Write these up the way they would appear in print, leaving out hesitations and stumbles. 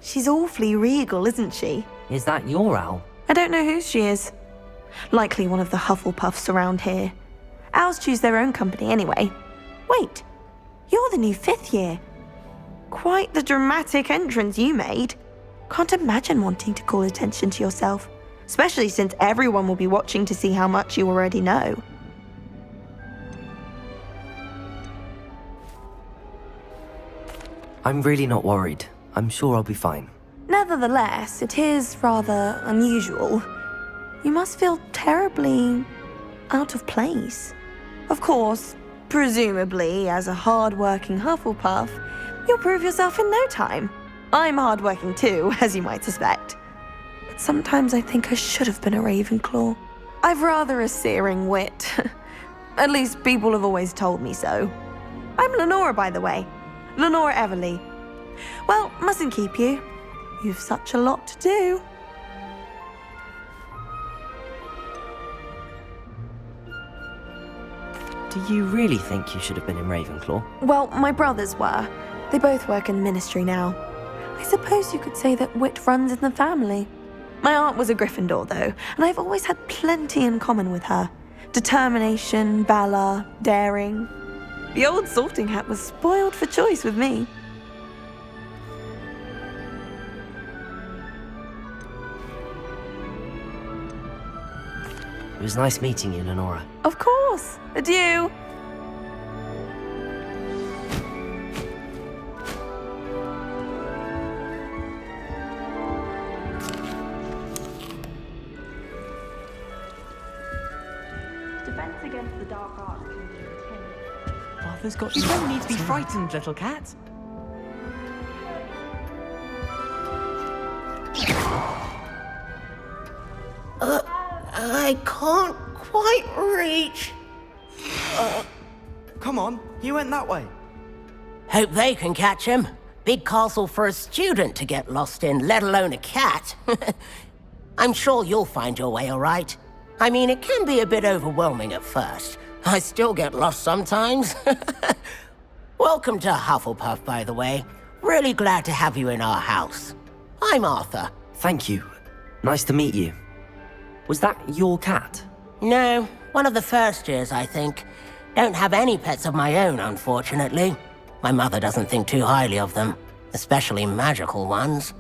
She's awfully regal, isn't she? Is that your owl? I don't know whose she is. Likely one of the Hufflepuffs around here. Owls choose their own company anyway. Wait, you're the new 5th year. Quite the dramatic entrance you made. Can't imagine wanting to call attention to yourself, especially since everyone will be watching to see how much you already know. I'm really not worried. I'm sure I'll be fine. Nevertheless, it is rather unusual. You must feel terribly out of place. Of course, presumably, as a hard-working Hufflepuff, you'll prove yourself in no time. I'm hard-working too, as you might suspect. But sometimes I think I should have been a Ravenclaw. I've rather a searing wit. At least people have always told me so. I'm Lenora, by the way. Lenora Everly. Well, mustn't keep you. You've such a lot to do. Do you really think you should have been in Ravenclaw? Well, my brothers were. They both work in the ministry now. I suppose you could say that wit runs in the family. My aunt was a Gryffindor, though, and I've always had plenty in common with her. Determination, valor, daring. The old sorting hat was spoiled for choice with me. It was nice meeting you, Lenora. Of course. Adieu. Defense against the dark arts can be intense. Arthur's got you. You don't need to be frightened, little cat. I can't quite reach. Come on, you went that way. Hope they can catch him. Big castle for a student to get lost in, let alone a cat. I'm sure you'll find your way all right. I mean, it can be a bit overwhelming at first. I still get lost sometimes. Welcome to Hufflepuff, by the way. Really glad to have you in our house. I'm Arthur. Thank you. Nice to meet you. Was that your cat? No, one of the first years, I think. Don't have any pets of my own, unfortunately. My mother doesn't think too highly of them, especially magical ones.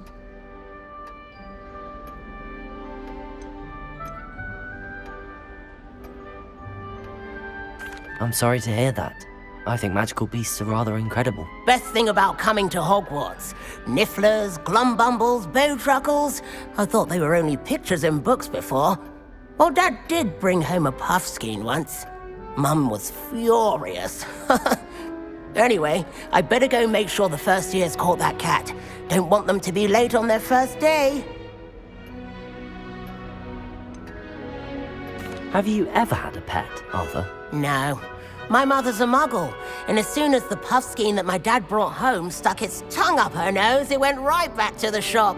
I'm sorry to hear that. I think magical beasts are rather incredible. Best thing about coming to Hogwarts. Nifflers, glumbumbles, bowtruckles. I thought they were only pictures in books before. Well, Dad did bring home a puffskein once. Mum was furious. Anyway, I better go make sure the first years caught that cat. Don't want them to be late on their first day. Have you ever had a pet, Arthur? No. My mother's a muggle, and as soon as the puffskein that my dad brought home stuck its tongue up her nose, it went right back to the shop.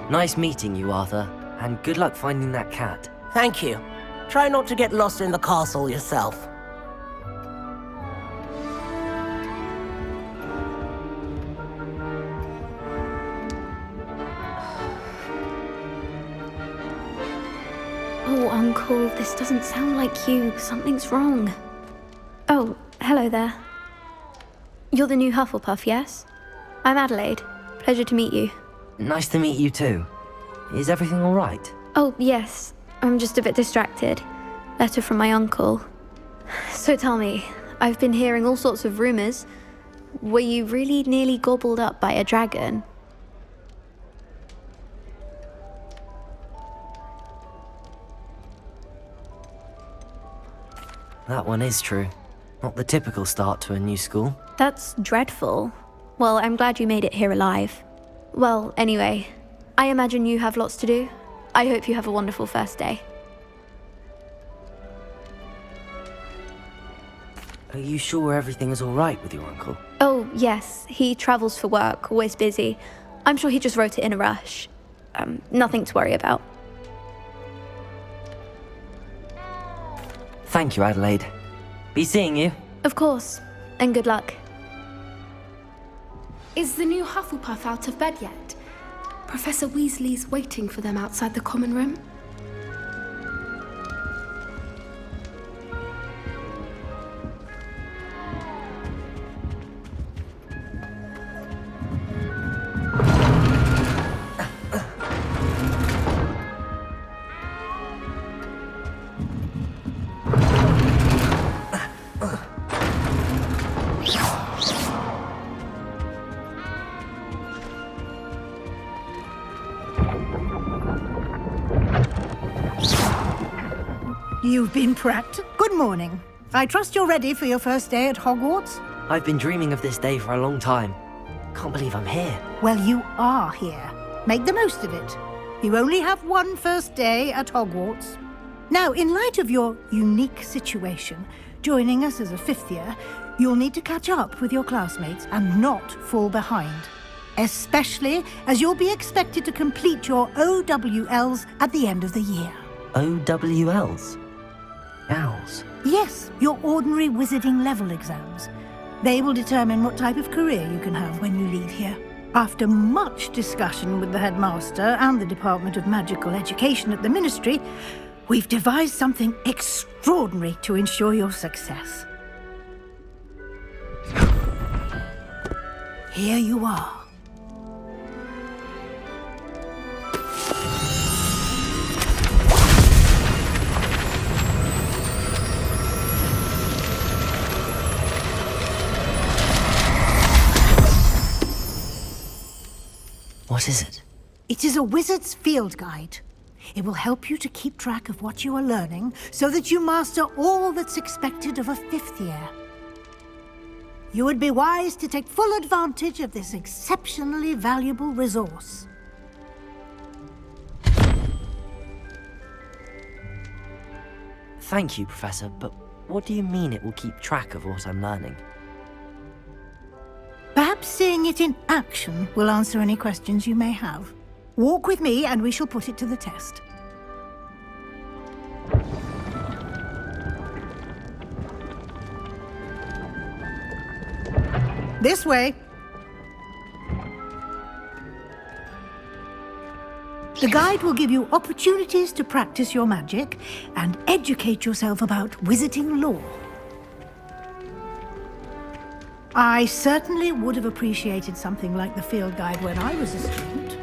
Nice meeting you, Arthur, and good luck finding that cat. Thank you. Try not to get lost in the castle yourself. Oh, Uncle, this doesn't sound like you. Something's wrong. Oh, hello there. You're the new Hufflepuff, yes? I'm Adelaide. Pleasure to meet you. Nice to meet you too. Is everything all right? Oh, yes. I'm just a bit distracted. Letter from my uncle. So tell me, I've been hearing all sorts of rumors. Were you really nearly gobbled up by a dragon? That one is true. Not the typical start to a new school. That's dreadful. Well, I'm glad you made it here alive. Well, anyway, I imagine you have lots to do. I hope you have a wonderful first day. Are you sure everything is all right with your uncle? Oh, yes. He travels for work, always busy. I'm sure he just wrote it in a rush. Nothing to worry about. Thank you, Adelaide. Be seeing you. Of course. And good luck. Is the new Hufflepuff out of bed yet? Professor Weasley's waiting for them outside the common room. You've been practicing. Good morning. I trust you're ready for your first day at Hogwarts? I've been dreaming of this day for a long time. Can't believe I'm here. Well, you are here. Make the most of it. You only have one first day at Hogwarts. Now, in light of your unique situation, joining us as a fifth year, you'll need to catch up with your classmates and not fall behind. Especially as you'll be expected to complete your OWLs at the end of the year. OWLs? Owls? Yes, your ordinary wizarding level exams. They will determine what type of career you can have when you leave here. After much discussion with the headmaster and the Department of Magical Education at the Ministry, we've devised something extraordinary to ensure your success. Here you are. What is it? It is a wizard's field guide. It will help you to keep track of what you are learning so that you master all that's expected of a fifth year. You would be wise to take full advantage of this exceptionally valuable resource. Thank you, Professor, but what do you mean it will keep track of what I'm learning? Perhaps seeing it in action will answer any questions you may have. Walk with me and we shall put it to the test. This way. The guide will give you opportunities to practice your magic and educate yourself about wizarding lore. I certainly would have appreciated something like the field guide when I was a student.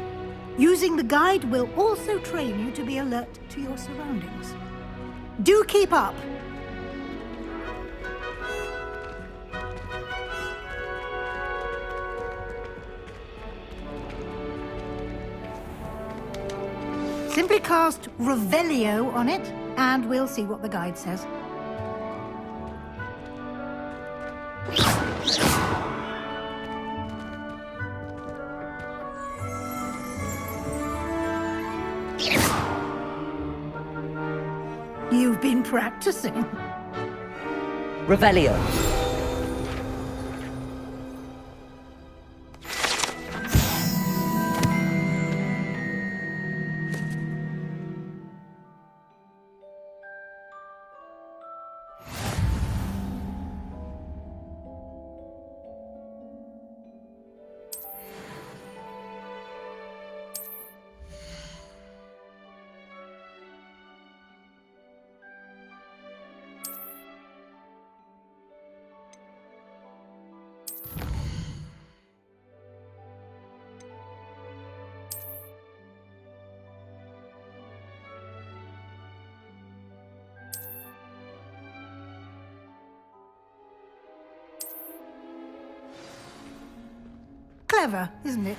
Using the guide will also train you to be alert to your surroundings. Do keep up! Simply cast Revelio on it, and we'll see what the guide says. You've been practicing. Revelio. Clever, isn't it?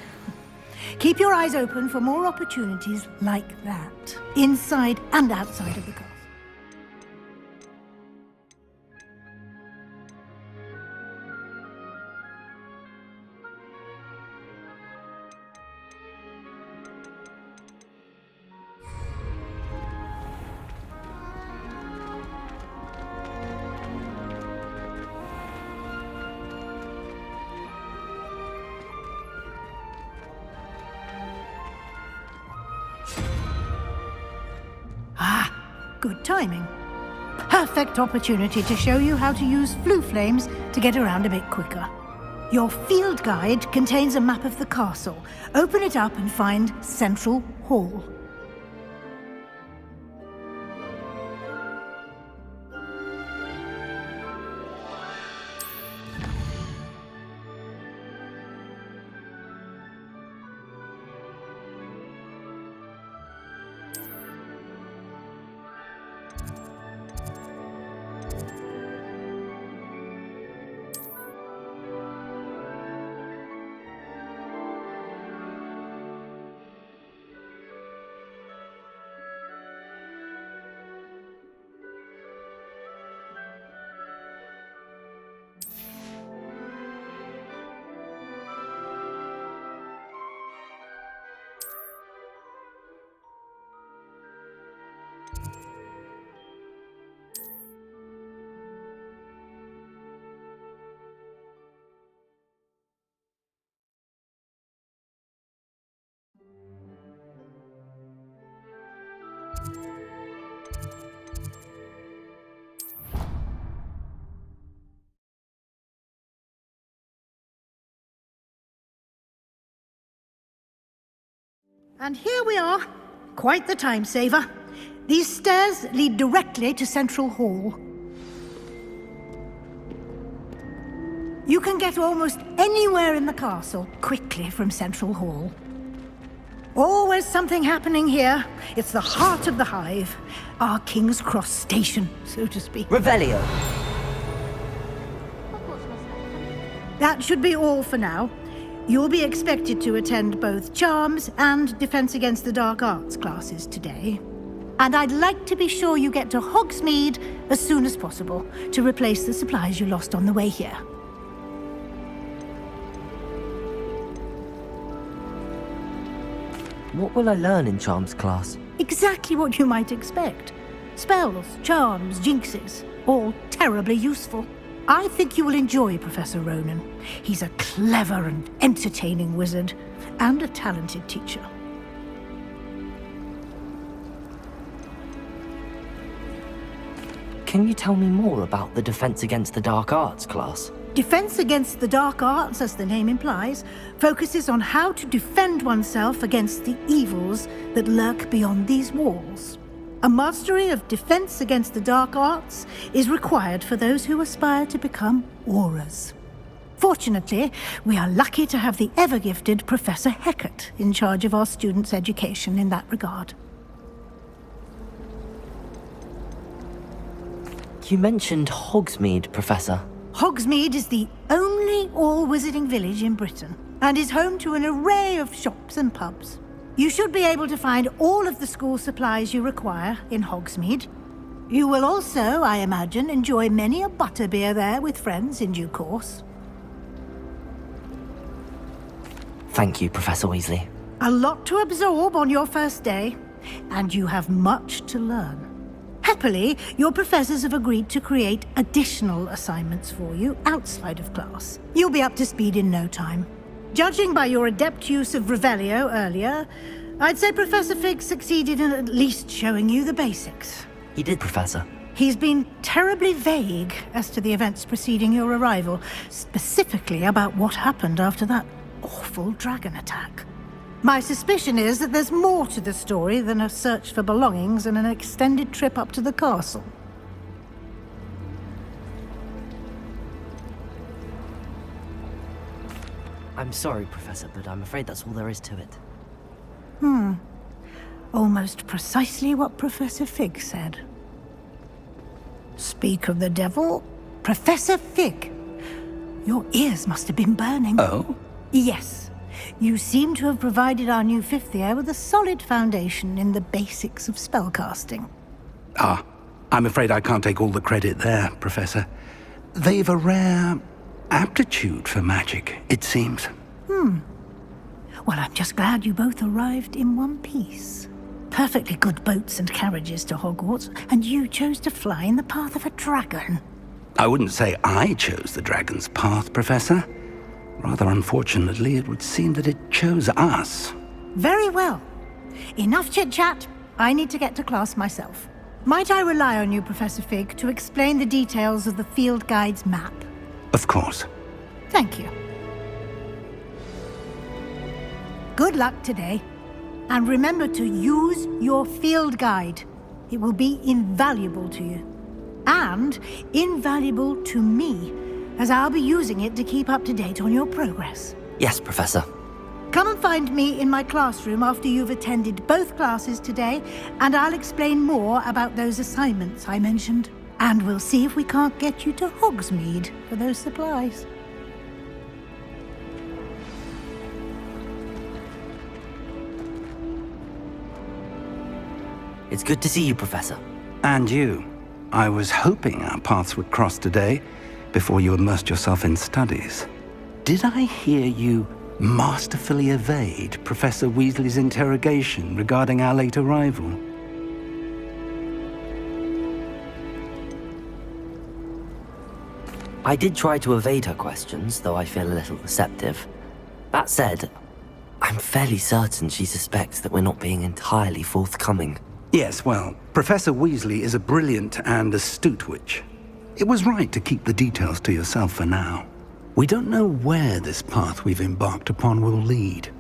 Keep your eyes open for more opportunities like that, inside and outside of the castle. Good timing. perfect opportunity to show you how to use flue flames to get around a bit quicker. Your field guide contains a map of the castle. Open it up and find Central Hall. And here we are. Quite the time saver. These stairs lead directly to Central Hall. You can get almost anywhere in the castle quickly from Central Hall. Always something happening here. It's the heart of the hive. Our King's Cross station, so to speak. Revelio. That should be all for now. You'll be expected to attend both Charms and Defense Against the Dark Arts classes today. And I'd like to be sure you get to Hogsmeade as soon as possible to replace the supplies you lost on the way here. What will I learn in Charms class? Exactly what you might expect. Spells, charms, jinxes, all terribly useful. I think you will enjoy Professor Ronan. He's a clever and entertaining wizard, and a talented teacher. Can you tell me more about the Defense Against the Dark Arts class? Defense Against the Dark Arts, as the name implies, focuses on how to defend oneself against the evils that lurk beyond these walls. A mastery of Defense Against the Dark Arts is required for those who aspire to become Auras. Fortunately, we are lucky to have the ever-gifted Professor Hecat in charge of our students' education in that regard. You mentioned Hogsmeade, Professor. Hogsmeade is the only all-wizarding village in Britain, and is home to an array of shops and pubs. You should be able to find all of the school supplies you require in Hogsmeade. You will also, I imagine, enjoy many a butterbeer there with friends in due course. Thank you, Professor Weasley. A lot to absorb on your first day, and you have much to learn. Happily, your professors have agreed to create additional assignments for you outside of class. You'll be up to speed in no time. Judging by your adept use of Revelio earlier, I'd say Professor Fig succeeded in at least showing you the basics. He did, Professor. He's been terribly vague as to the events preceding your arrival, specifically about what happened after that awful dragon attack. My suspicion is that there's more to the story than a search for belongings and an extended trip up to the castle. I'm sorry, Professor, but I'm afraid that's all there is to it. Almost precisely what Professor Fig said. Speak of the devil, Professor Fig. Your ears must have been burning. Oh? Yes. You seem to have provided our new fifth year with a solid foundation in the basics of spellcasting. Ah, I'm afraid I can't take all the credit there, Professor. They've a rare aptitude for magic, it seems. Well, I'm just glad you both arrived in one piece. Perfectly good boats and carriages to Hogwarts, and you chose to fly in the path of a dragon. I wouldn't say I chose the dragon's path, Professor. Rather unfortunately, it would seem that it chose us. Very well. Enough chit-chat. I need to get to class myself. Might I rely on you, Professor Fig, to explain the details of the field guide's map? Of course. Thank you. Good luck today. And remember to use your field guide. It will be invaluable to you. And invaluable to me, as I'll be using it to keep up to date on your progress. Yes, Professor. Come and find me in my classroom after you've attended both classes today, and I'll explain more about those assignments I mentioned. And we'll see if we can't get you to Hogsmeade for those supplies. It's good to see you, Professor. And you. I was hoping our paths would cross today, before you immersed yourself in studies. Did I hear you masterfully evade Professor Weasley's interrogation regarding our late arrival? I did try to evade her questions, though I feel a little receptive. That said, I'm fairly certain she suspects that we're not being entirely forthcoming. Yes, well, Professor Weasley is a brilliant and astute witch. It was right to keep the details to yourself for now. We don't know where this path we've embarked upon will lead.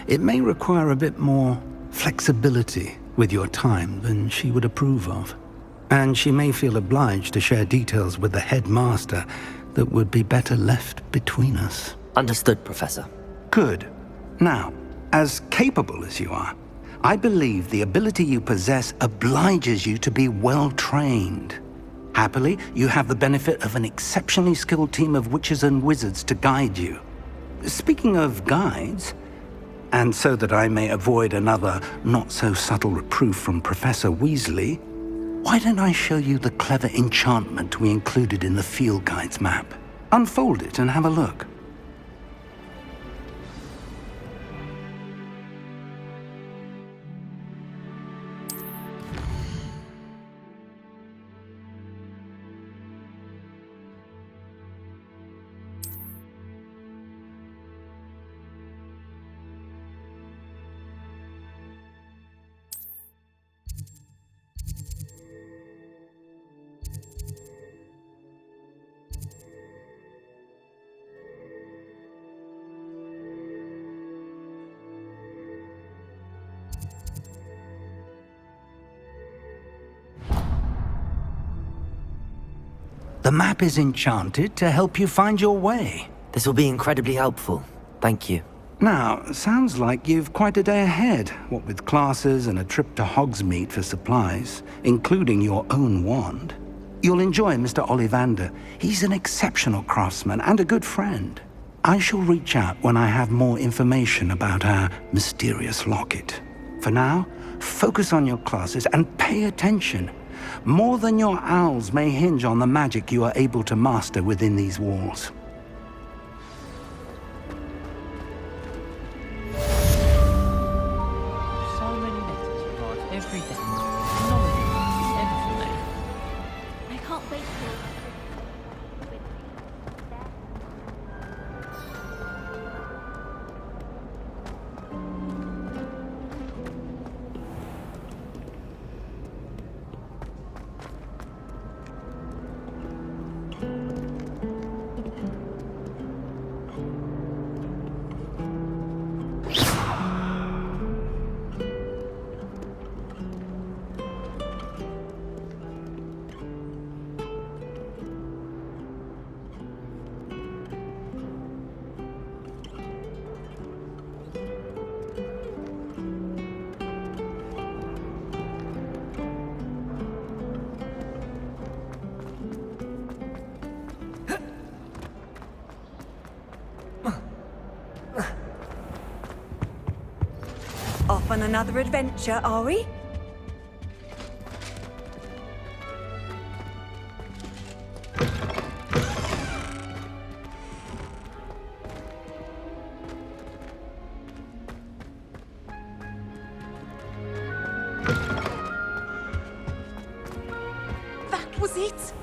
It may require a bit more flexibility with your time than she would approve of. And she may feel obliged to share details with the headmaster that would be better left between us. Understood, Professor. Good. Now, as capable as you are, I believe the ability you possess obliges you to be well-trained. Happily, you have the benefit of an exceptionally skilled team of witches and wizards to guide you. Speaking of guides, and so that I may avoid another not-so-subtle reproof from Professor Weasley, why don't I show you the clever enchantment we included in the field guide's map? Unfold it and have a look. The map is enchanted to help you find your way. This will be incredibly helpful. Thank you. Now, sounds like you've quite a day ahead, what with classes and a trip to Hogsmeade for supplies, including your own wand. You'll enjoy Mr. Ollivander. He's an exceptional craftsman and a good friend. I shall reach out when I have more information about our mysterious locket. For now, focus on your classes and pay attention. More than your owls may hinge on the magic you are able to master within these walls. So many letters arrive every day. Knowledge is everything. I can't wait for Off on another adventure, are we? That was it.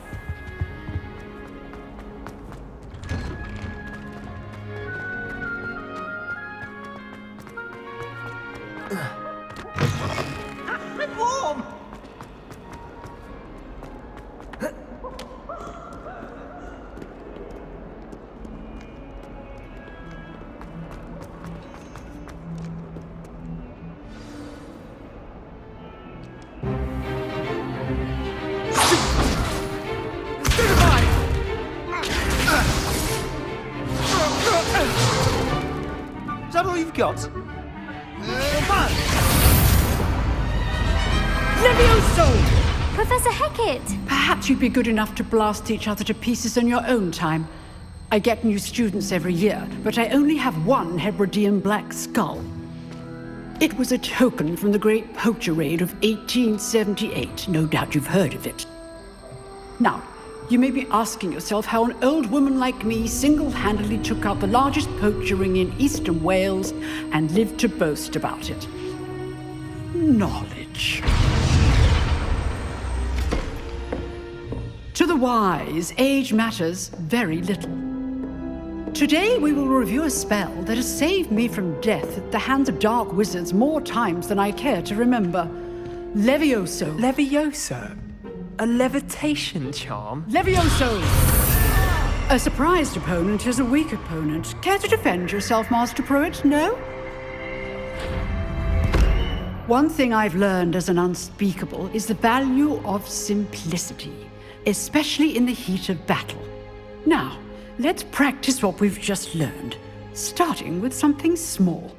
I'm warm! that all you've got? Levioso! Professor Hecat! Perhaps you'd be good enough to blast each other to pieces on your own time. I get new students every year, but I only have one Hebridean black skull. It was a token from the Great Poacher Raid of 1878. No doubt you've heard of it. Now, you may be asking yourself how an old woman like me single-handedly took out the largest poacher ring in eastern Wales and lived to boast about it. Knowledge. To the wise, age matters very little. Today we will review a spell that has saved me from death at the hands of dark wizards more times than I care to remember. Levioso. Levioso? A levitation charm? Levioso! A surprised opponent is a weak opponent. Care to defend yourself, Master Pruitt? No? One thing I've learned as an unspeakable is the value of simplicity, especially in the heat of battle. Now, let's practice what we've just learned, starting with something small.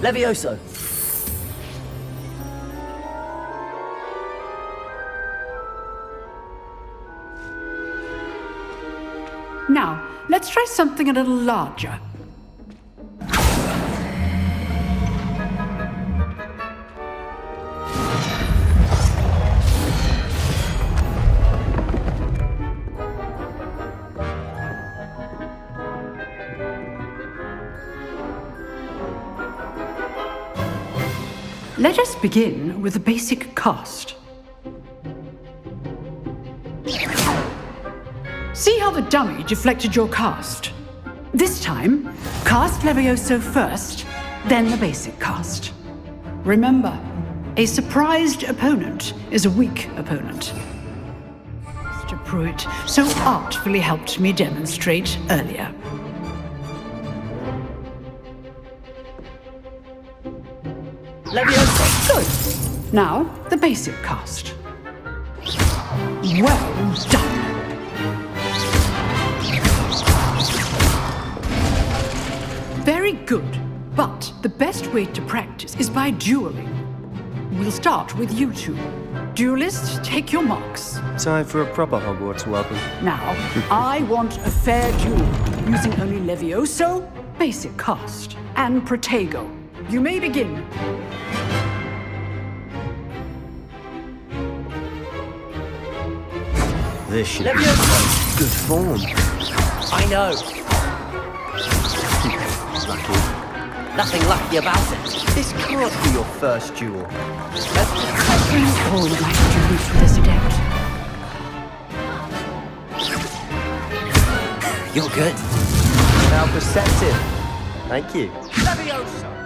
Levioso! Now, let's try something a little larger. Let us begin with the basic cast. See how the dummy deflected your cast? This time, cast Levioso first, then the basic cast. Remember, a surprised opponent is a weak opponent. Mr. Pruitt so artfully helped me demonstrate earlier. Levioso! Good. Now, the basic cast. Well done. Very good, but the best way to practice is by dueling. We'll start with you two. Duelists, take your marks. Time for a proper Hogwarts welcome. Now, I want a fair duel, using only Levioso, basic cast, and Protego. You may begin. This should be Levioso! good form. I know. Lucky. Nothing lucky about it. This can't be your first duel. I all would like to duel with this adept. You're good. How perceptive. Thank you. Levioso!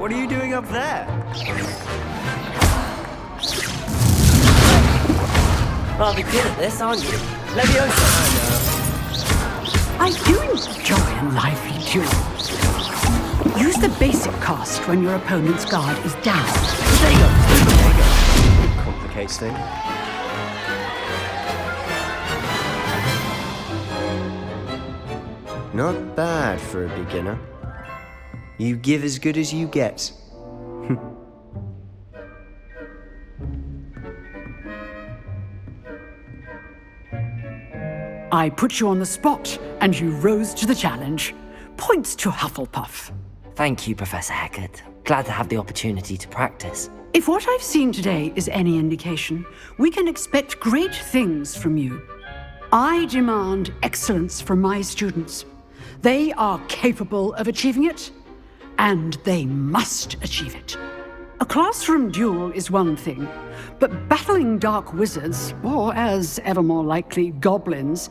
What are you doing up there? Rather good at this, aren't you? Leviosa! I do enjoy a lively duel. Use the basic cast when your opponent's guard is down. There you go. Complicates things. Not bad for a beginner. You give as good as you get. I put you on the spot, and you rose to the challenge. Points to Hufflepuff. Thank you, Professor Hecat. Glad to have the opportunity to practice. If what I've seen today is any indication, we can expect great things from you. I demand excellence from my students. They are capable of achieving it, and they must achieve it. A classroom duel is one thing, but battling dark wizards, or as ever more likely, goblins,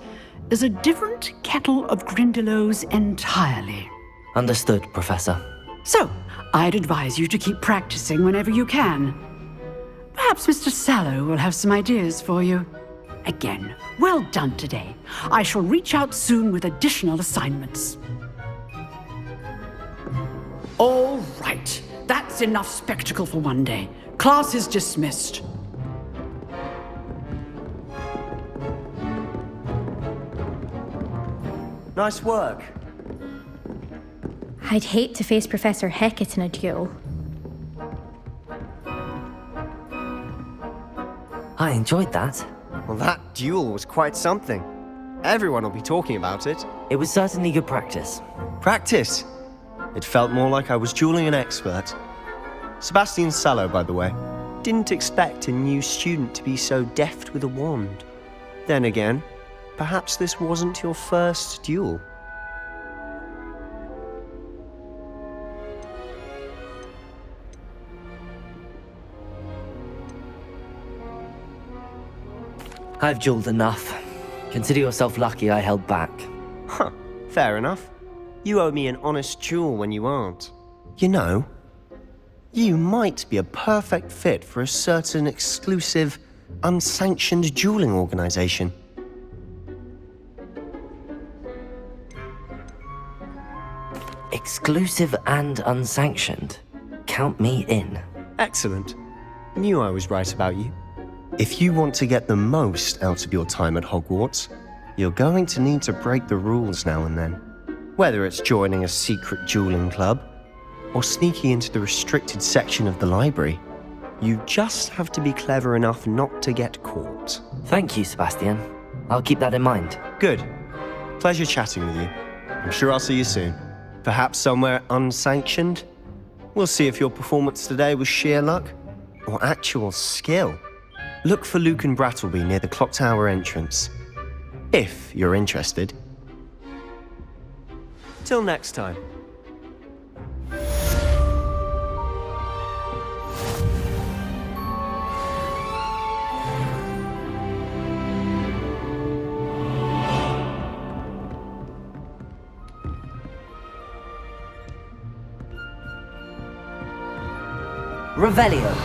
is a different kettle of Grindylows entirely. Understood, Professor. So, I'd advise you to keep practicing whenever you can. Perhaps Mr. Sallow will have some ideas for you. Again, well done today. I shall reach out soon with additional assignments. All right. That's enough spectacle for one day. Class is dismissed. Nice work. I'd hate to face Professor Hecat in a duel. I enjoyed that. Well, that duel was quite something. Everyone will be talking about it. It was certainly good practice. Practice? It felt more like I was dueling an expert. Sebastian Sallow, by the way. Didn't expect a new student to be so deft with a wand. Then again, perhaps this wasn't your first duel. I've dueled enough. Consider yourself lucky I held back. Huh, fair enough. You owe me an honest duel when you aren't. You know, you might be a perfect fit for a certain exclusive, unsanctioned dueling organization. Exclusive and unsanctioned. Count me in. Excellent. Knew I was right about you. If you want to get the most out of your time at Hogwarts, you're going to need to break the rules now and then. Whether it's joining a secret dueling club, or sneaking into the restricted section of the library, you just have to be clever enough not to get caught. Thank you, Sebastian. I'll keep that in mind. Good. Pleasure chatting with you. I'm sure I'll see you soon. Perhaps somewhere unsanctioned? We'll see if your performance today was sheer luck or actual skill. Look for Luke and Brattleby near the clock tower entrance, if you're interested. Till next time. Revelio.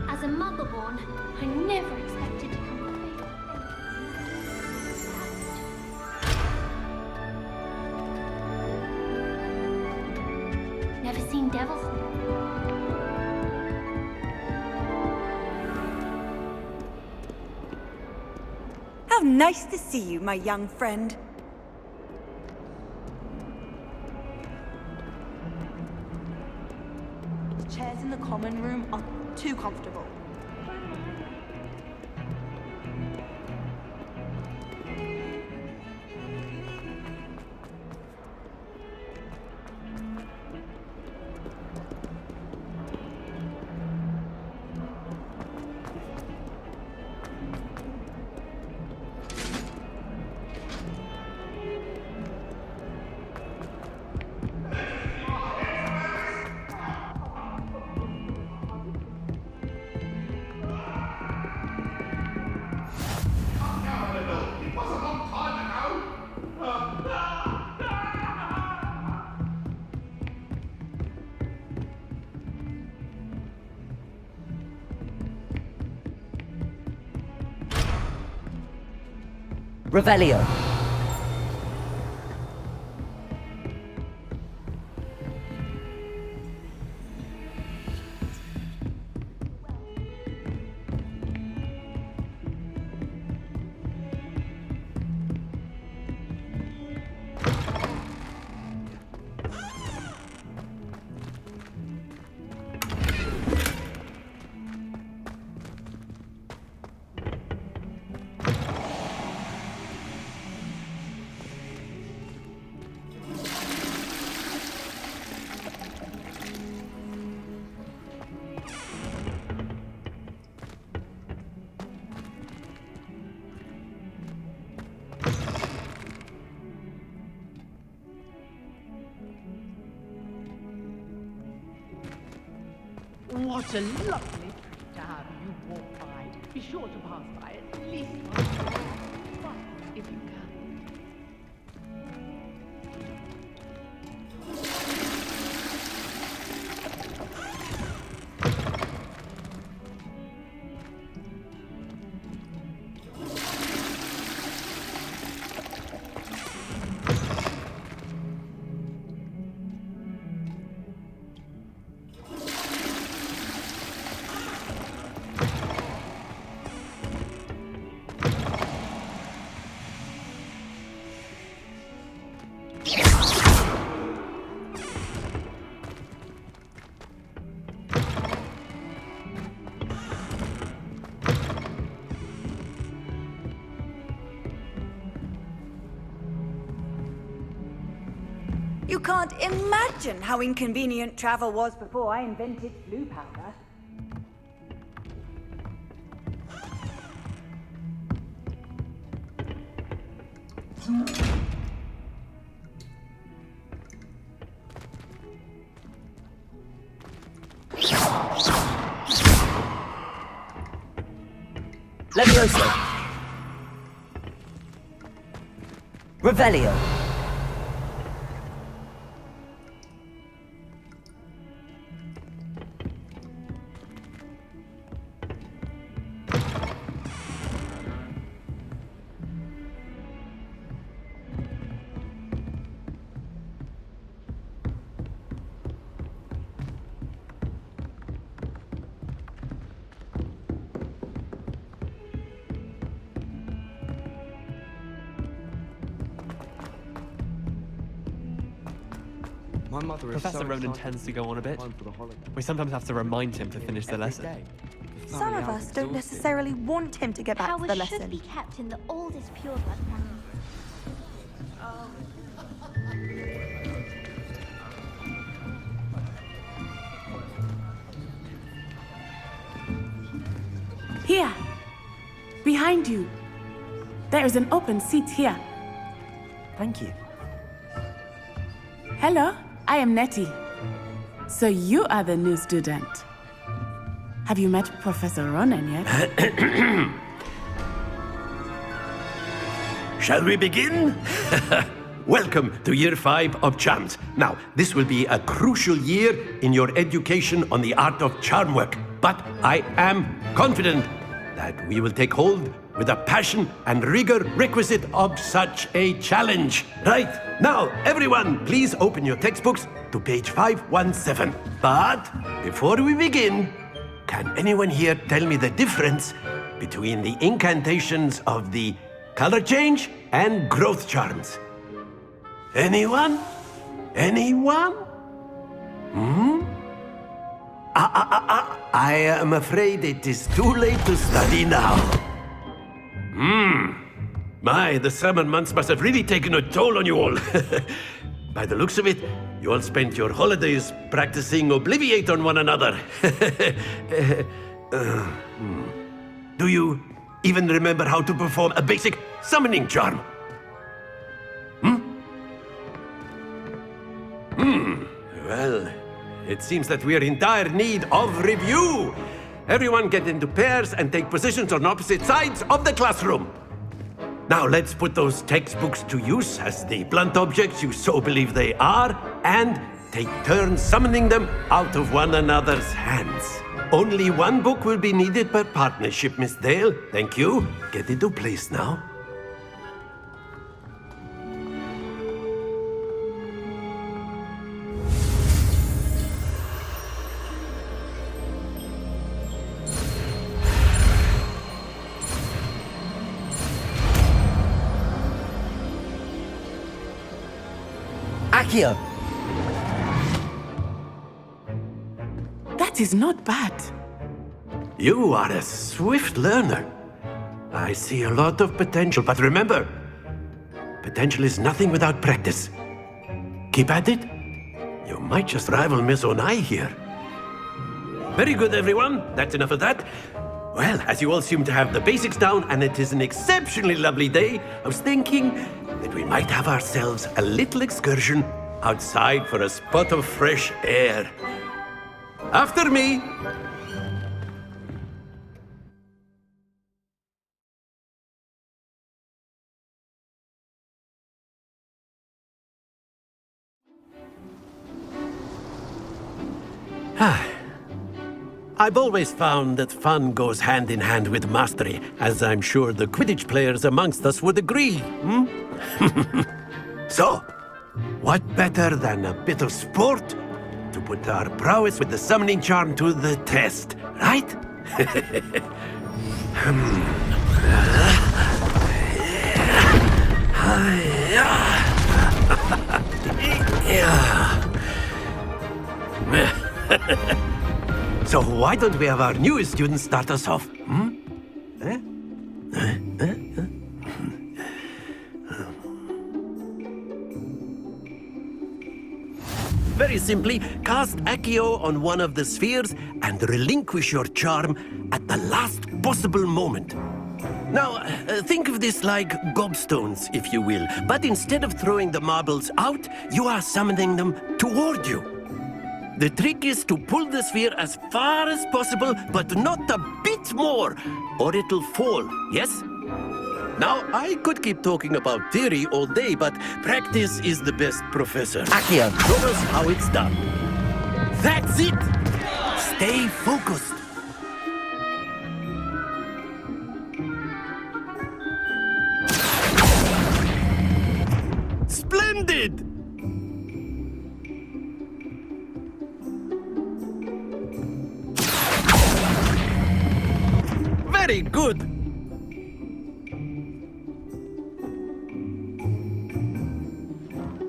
As a mother-born, I never expected to come of age. Never seen devils. How nice to see you, my young friend. The chairs in the common room are too comfortable. Revelio. What a lovely trip to have you walk by. Be sure to pass by at least once, if you can. You can't imagine how inconvenient travel was before I invented blue powder. Levioso. Revelio. My mother is Professor Ronan tends to go on a bit. We sometimes have to remind him to finish the lesson. Some of us don't necessarily want him to get back to the lesson. Should be kept in the oldest pureblood family. Here, behind you. There is an open seat here. Thank you. Hello, I am Nettie. So you are the new student. Have you met Professor Ronan yet? Shall we begin? Welcome to Year 5 of Charms. Now, this will be a crucial year in your education on the art of charm work. But I am confident that we will take hold with the passion and rigor requisite of such a challenge. Right, now, everyone, please open your textbooks to page 517. But before we begin, can anyone here tell me the difference between the incantations of the color change and growth charms? Anyone? Anyone? I am afraid it is too late to study now. My, the summer months must have really taken a toll on you all. By the looks of it, you all spent your holidays practicing Obliviate on one another. Do you even remember how to perform a basic summoning charm? Well, it seems that we are in dire need of review. Everyone get into pairs and take positions on opposite sides of the classroom. Now let's put those textbooks to use as the blunt objects you so believe they are, and take turns summoning them out of one another's hands. Only one book will be needed per partnership, Miss Dale. Thank you. Get into place now. Akio! That is not bad. You are a swift learner. I see a lot of potential, but remember, potential is nothing without practice. Keep at it. You might just rival Miss Onai here. Very good, everyone. That's enough of that. Well, as you all seem to have the basics down, and it is an exceptionally lovely day, I was thinking that we might have ourselves a little excursion outside for a spot of fresh air. After me! I've always found that fun goes hand in hand with mastery, as I'm sure the Quidditch players amongst us would agree, So, what better than a bit of sport to put our prowess with the summoning charm to the test, right? So why don't we have our newest student start us off? Very simply, cast Accio on one of the spheres and relinquish your charm at the last possible moment. Now, think of this like gobstones, if you will, but instead of throwing the marbles out, you are summoning them toward you. The trick is to pull the sphere as far as possible, but not a bit more, or it'll fall, yes? Now, I could keep talking about theory all day, but practice is the best professor. Accio, show us how it's done. That's it! Stay focused. Splendid! Very good!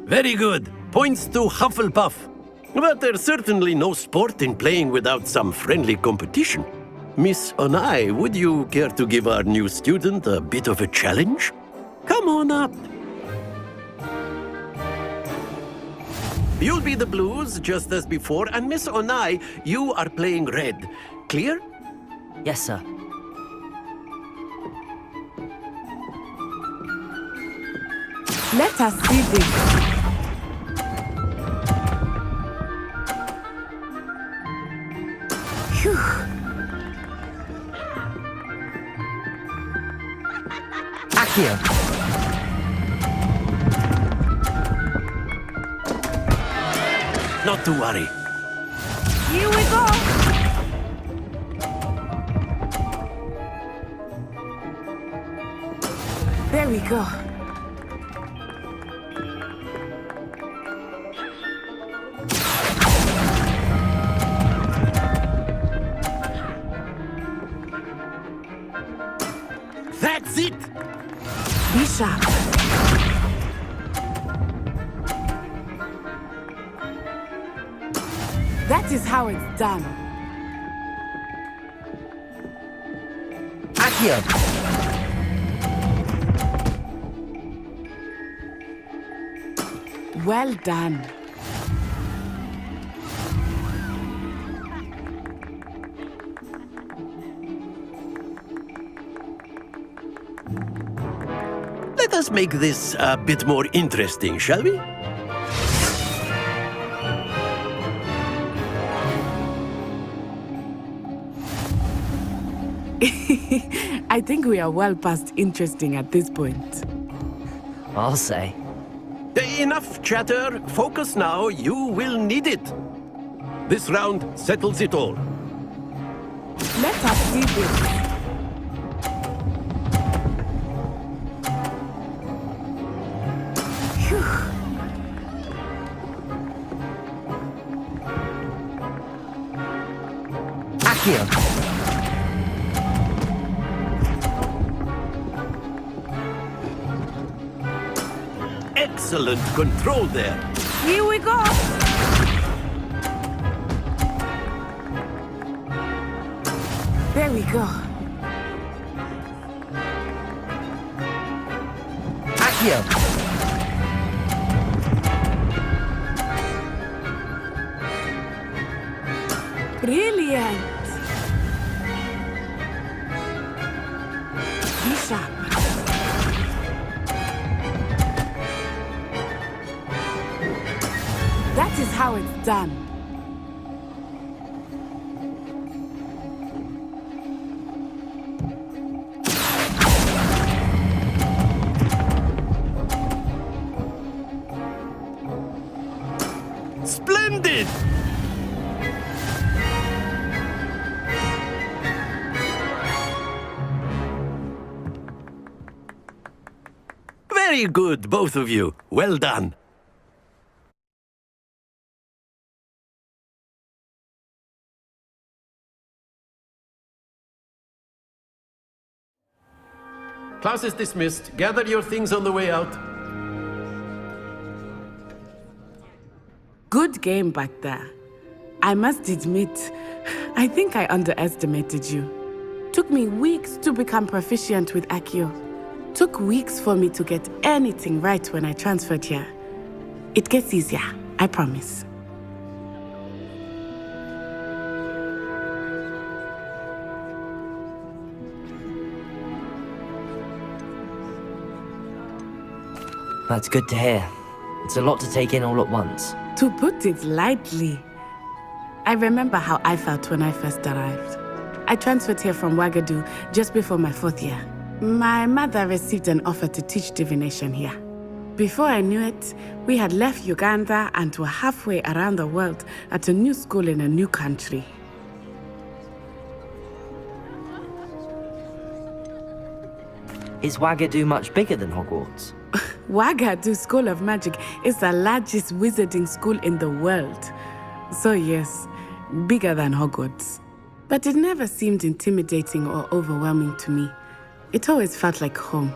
Very good. Points to Hufflepuff. But there's certainly no sport in playing without some friendly competition. Miss Onai, would you care to give our new student a bit of a challenge? Come on up. You'll be the blues, just as before, and Miss Onai, you are playing red. Clear? Yes, sir. Let us see this. Phew. Accio. Not to worry. Here we go! There we go. That's it! Be sharp. That is how it's done. Accio. Well done. Let us make this a bit more interesting, shall we? I think we are well past interesting at this point. I'll say. Enough chatter. Focus now. You will need it. This round settles it all. Let us see this. Phew. Accio. Excellent control there. Here we go! There we go. Accio! Brilliant! Be sharp. That is how it's done. Splendid! Very good, both of you. Well done. Class is dismissed. Gather your things on the way out. Good game back there. I must admit, I think I underestimated you. Took me weeks to become proficient with Accio. Took weeks for me to get anything right when I transferred here. It gets easier, I promise. That's good to hear. It's a lot to take in all at once. To put it lightly, I remember how I felt when I first arrived. I transferred here from Ouagadougou just before my 4th year. My mother received an offer to teach divination here. Before I knew it, we had left Uganda and were halfway around the world at a new school in a new country. Is Ouagadougou much bigger than Hogwarts? Ouagadougou School of Magic is the largest wizarding school in the world. So yes, bigger than Hogwarts. But it never seemed intimidating or overwhelming to me. It always felt like home.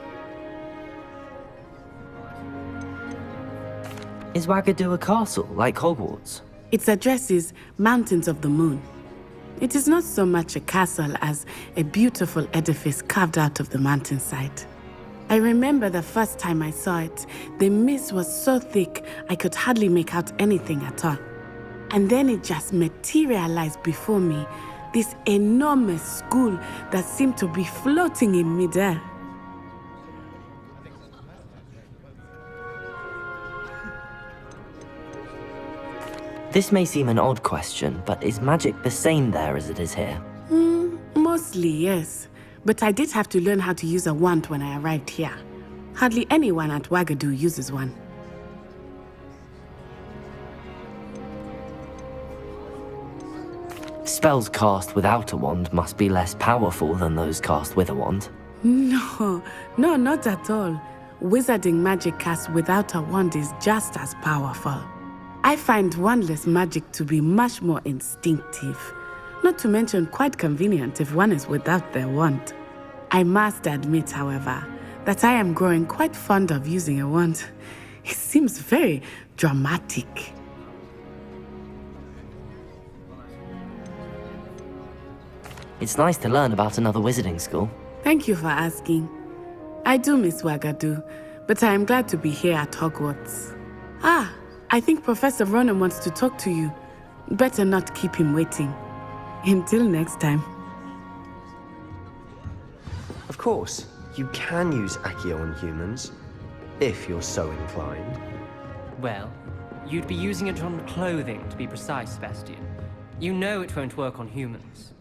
Is Ouagadougou a castle, like Hogwarts? Its address is Mountains of the Moon. It is not so much a castle as a beautiful edifice carved out of the mountainside. I remember the first time I saw it, the mist was so thick I could hardly make out anything at all. And then it just materialized before me, this enormous school that seemed to be floating in midair. This may seem an odd question, but is magic the same there as it is here? Mostly, yes. But I did have to learn how to use a wand when I arrived here. Hardly anyone at Ouagadougou uses one. Spells cast without a wand must be less powerful than those cast with a wand. No, not at all. Wizarding magic cast without a wand is just as powerful. I find wandless magic to be much more instinctive. Not to mention quite convenient if one is without their wand. I must admit, however, that I am growing quite fond of using a wand. It seems very dramatic. It's nice to learn about another wizarding school. Thank you for asking. I do miss Ouagadougou, but I am glad to be here at Hogwarts. I think Professor Ronan wants to talk to you. Better not keep him waiting. Until next time. Of course, you can use Accio on humans, if you're so inclined. Well, you'd be using it on clothing, to be precise, Sebastian. You know it won't work on humans.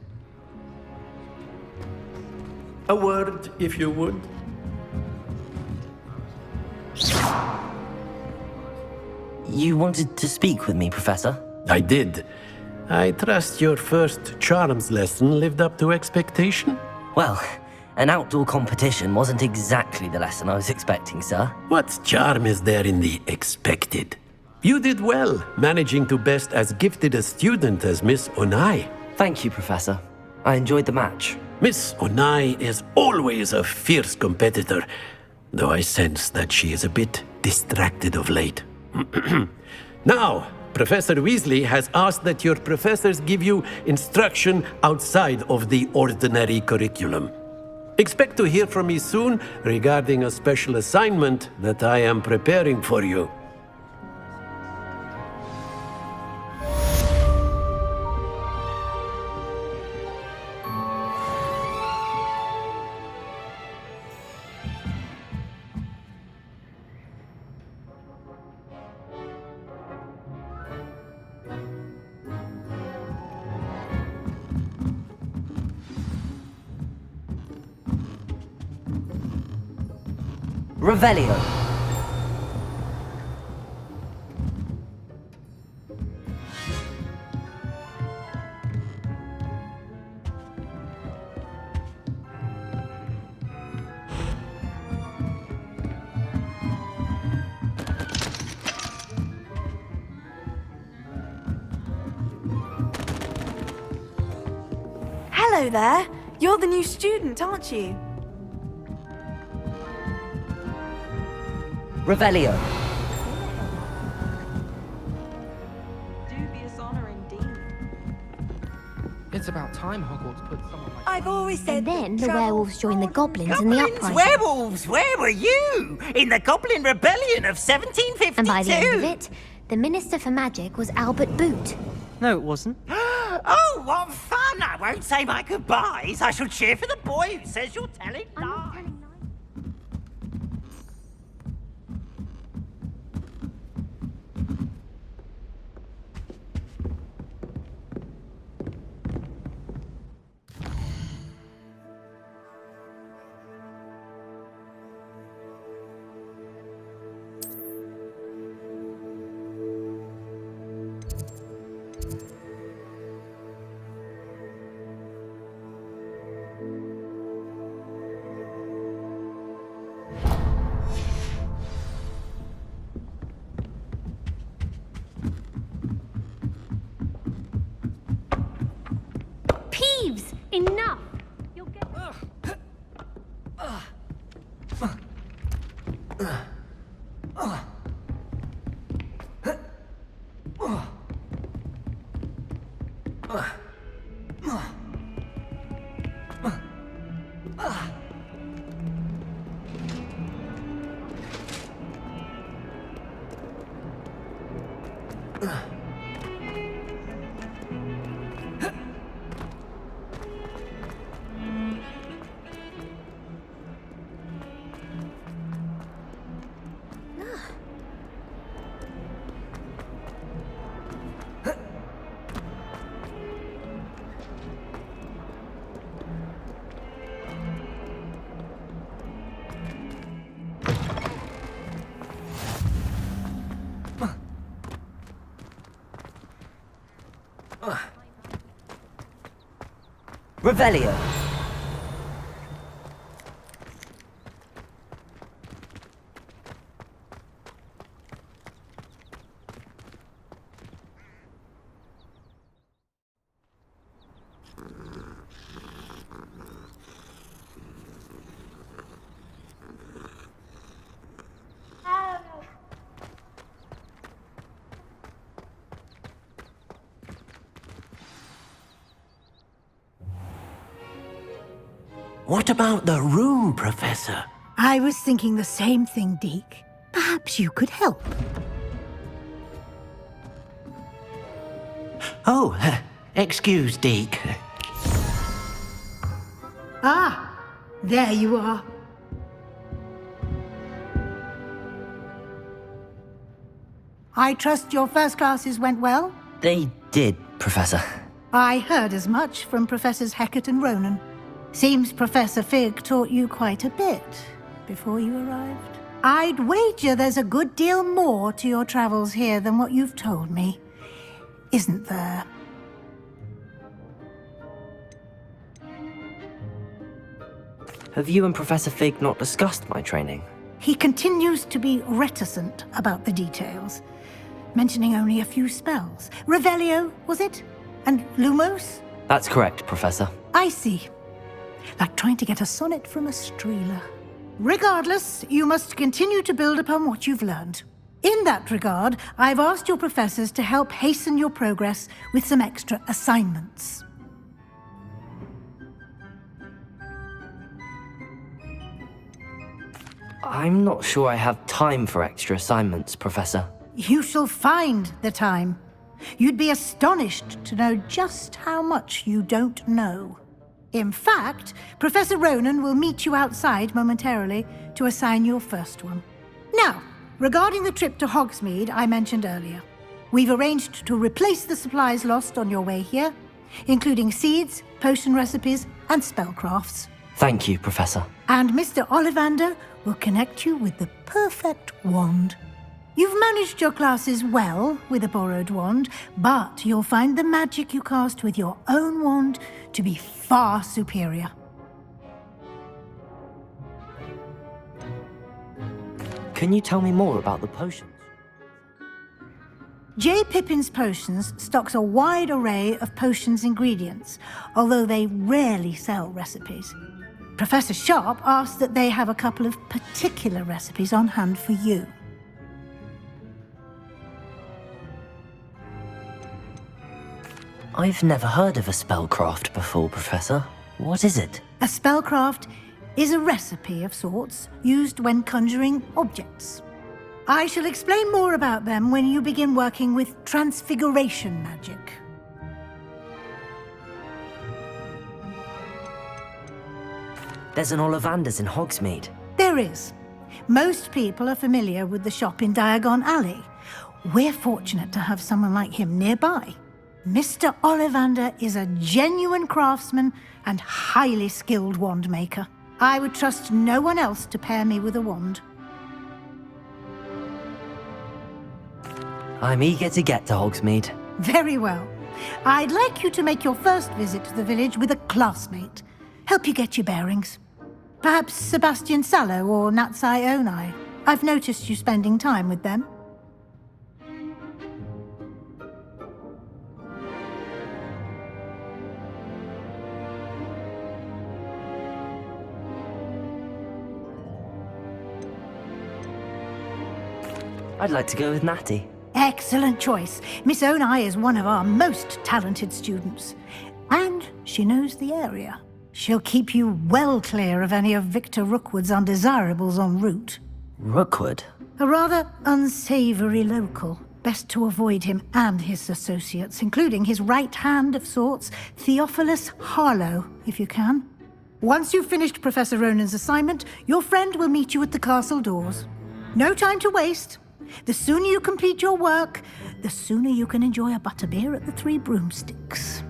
A word, if you would. You wanted to speak with me, Professor? I did. I trust your first charms lesson lived up to expectation? Well, an outdoor competition wasn't exactly the lesson I was expecting, sir. What charm is there in the expected? You did well, managing to best as gifted a student as Miss Onai. Thank you, Professor. I enjoyed the match. Miss Onai is always a fierce competitor, though I sense that she is a bit distracted of late. Now, Professor Weasley has asked that your professors give you instruction outside of the ordinary curriculum. Expect to hear from me soon regarding a special assignment that I am preparing for you. Revelio. Hello there. You're the new student, aren't you? Revelio. Dubious honor indeed. It's about time Hogwarts put someone like... I've always said. And then the werewolves joined the goblins in the uprising. Werewolves! Where were you? In the Goblin Rebellion of 1752! And by the end of it, the Minister for Magic was Albert Boot. No, it wasn't. Oh, what fun! I won't say my goodbyes. I shall cheer for the boy who says you're telling lies. Peeves! Enough! You'll get... Revelio. What about the room, Professor? I was thinking the same thing, Deke. Perhaps you could help. Oh, excuse, Deke. Ah, there you are. I trust your first classes went well? They did, Professor. I heard as much from Professors Hecat and Ronan. Seems Professor Fig taught you quite a bit before you arrived. I'd wager there's a good deal more to your travels here than what you've told me, isn't there? Have you and Professor Fig not discussed my training? He continues to be reticent about the details, mentioning only a few spells. Revelio, was it? And Lumos? That's correct, Professor. I see. Like trying to get a sonnet from a streeler. Regardless, you must continue to build upon what you've learned. In that regard, I've asked your professors to help hasten your progress with some extra assignments. I'm not sure I have time for extra assignments, Professor. You shall find the time. You'd be astonished to know just how much you don't know. In fact, Professor Ronan will meet you outside momentarily to assign your first one. Now, regarding the trip to Hogsmeade I mentioned earlier, we've arranged to replace the supplies lost on your way here, including seeds, potion recipes, and spellcrafts. Thank you, Professor. And Mr. Ollivander will connect you with the perfect wand. You've managed your classes well with a borrowed wand, but you'll find the magic you cast with your own wand to be far superior. Can you tell me more about the potions? J. Pippin's Potions stocks a wide array of potions ingredients, although they rarely sell recipes. Professor Sharp asks that they have a couple of particular recipes on hand for you. I've never heard of a spellcraft before, Professor. What is it? A spellcraft is a recipe of sorts used when conjuring objects. I shall explain more about them when you begin working with transfiguration magic. There's an Ollivander's in Hogsmeade. There is. Most people are familiar with the shop in Diagon Alley. We're fortunate to have someone like him nearby. Mr. Ollivander is a genuine craftsman and highly skilled wand maker. I would trust no one else to pair me with a wand. I'm eager to get to Hogsmeade. Very well. I'd like you to make your first visit to the village with a classmate. Help you get your bearings. Perhaps Sebastian Sallow or Natsai Onai. I've noticed you spending time with them. I'd like to go with Natty. Excellent choice. Miss Onai is one of our most talented students. And she knows the area. She'll keep you well clear of any of Victor Rookwood's undesirables en route. Rookwood? A rather unsavory local. Best to avoid him and his associates, including his right hand of sorts, Theophilus Harlow, if you can. Once you've finished Professor Ronan's assignment, your friend will meet you at the castle doors. No time to waste. The sooner you complete your work, the sooner you can enjoy a butterbeer at the Three Broomsticks.